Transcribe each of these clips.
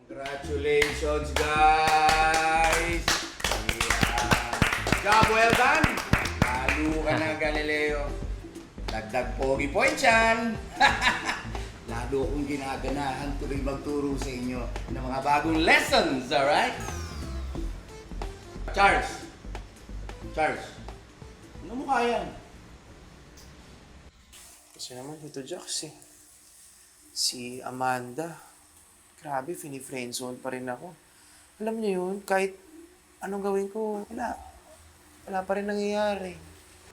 Congratulations, guys! Yeah. Job well done! Lalo ka na, Galileo. Dagdag pogi points yan! Lalo akong ginaganahan tuloy magturo sa inyo ng mga bagong lessons, alright? Charles! Charles! Ano mo kaya? Kasi naman ito, Jax eh. Si Amanda. Grabe, fini-friendzone pa rin ako. Alam niyo yun, kahit anong gawin ko, wala pa rin nangyayari.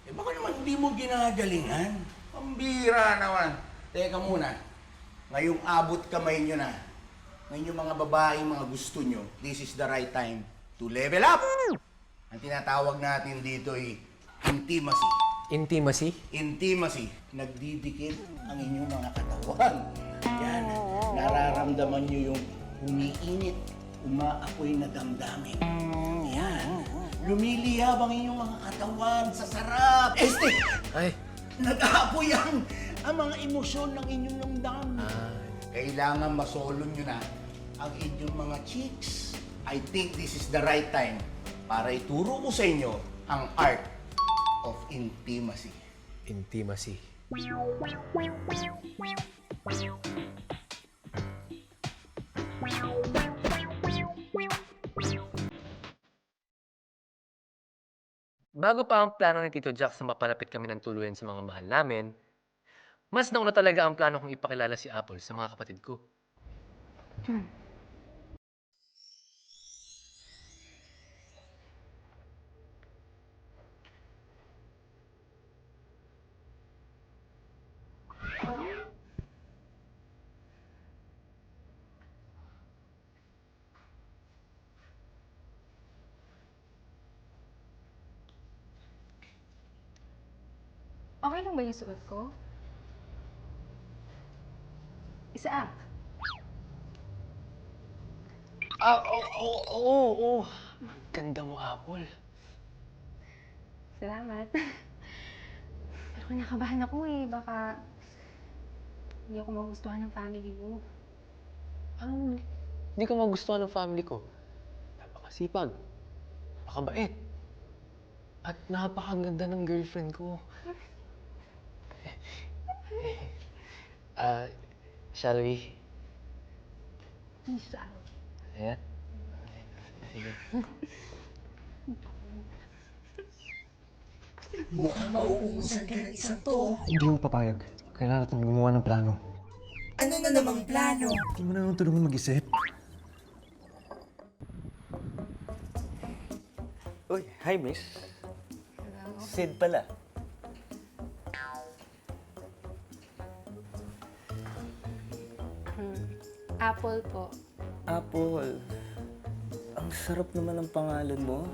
Eh baka naman hindi mo ginagalingan? Pambira naman. Teka muna, ngayong abot kamay nyo na. Ngayon yung mga babaeng mga gusto nyo, this is the right time to level up! Ang tinatawag natin dito ay intimacy. Intimacy? Intimacy. Nagdidikit ang inyong mga katawan. Yan. Nararamdaman nyo yung umiinit, umaapoy na damdamin. Yan. Lumiliyab ang inyong mga katawan sa sarap. Ay. Nag-aapoy ang mga emosyon ng inyong damdamin. Kailangan masolon nyo na ang inyong mga cheeks. I think this is the right time para ituro ko sa inyo ang art of intimacy. Intimacy. Bago pa ang plano ni Tito Jax na mapalapit kami ng tuluyan sa mga mahal namin, mas nauna talaga ang plano kong ipakilala si Apple sa mga kapatid ko. Okay lang ba yung suot ko? Isa. Oo. Ganda mo, Apple. Salamat. Pero kinakabahan ako eh. Baka hindi ako magustuhan ng family mo. Hindi ko magustuhan ng family ko. Napakasipag. Napakabait. At napakaganda ng girlfriend ko. Shall we? Isa. Ayan. Sige. Mukhang mauubusan ka ng isang to. Hindi mo papayag. Kailangan natin gumawa ng plano. Ano na namang plano? Hindi mo na nang tulungan mag-isip. Uy, hi miss. Sid pala. Apple po. Apple. Ang sarap naman ng pangalan mo.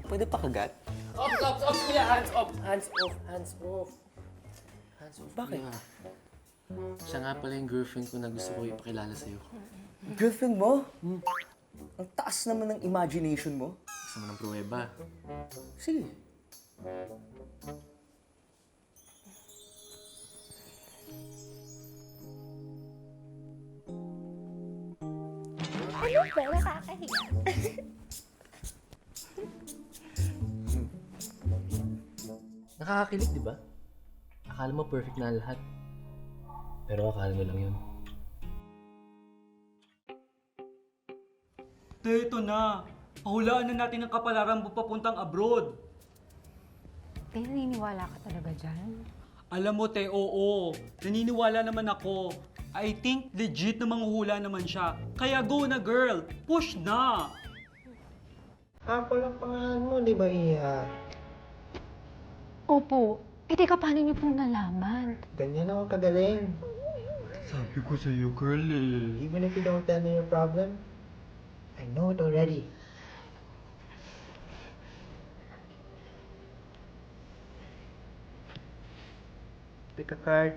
Pwede pa kagat? Off, kuya! Hands off! Hands off! Hands off! Hands off, Bakit? kuya. Siya nga pala yung girlfriend ko na gusto ko ipakilala sa'yo. Girlfriend mo? Ang taas naman ng imagination mo. Gusto mo ng pruweba? Sige. Ano ba? Nakakahiya. Nakakakilig, di ba? Akala mo perfect na ang lahat. Pero akala mo lang yun. Ito na. Pahulaan na natin ang kapalaran mo papuntang abroad. Te, naniniwala ka talaga dyan? Alam mo, te, oo. Naniniwala naman ako. I think legit na manghuhula naman siya. Kaya go na, girl. Push na. Apple ang pangalan mo, di ba, Iha? Opo. Eh, teka, paano niyo pong nalaman? Ganyan ako kagaling. Sabi ko sa'yo, girl eh. Even if you don't tell me your problem, I know it already. Pick a card.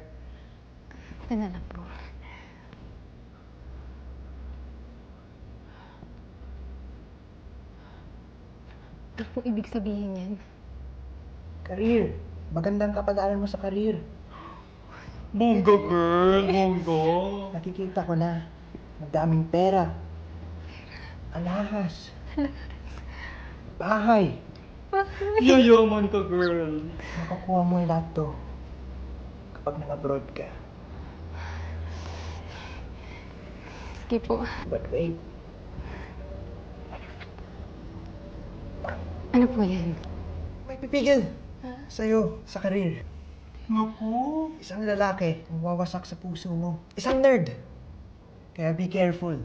Ito na lang po. Ano pong ibig sabihin yan? Career. Magandang kapag-aral mo sa career. Bongga, girl. Bongga. Nakikita ko na. Madaming pera. alahas, bahay. Yayaman ka, girl. Makukuha mo lahat to kapag nag-abroad ka. Sige po. But wait, Ano po yan? may pipigil sa'yo sa karir. Naku. Isang lalaki ang wawasak sa puso mo. Isang nerd. Kaya be careful.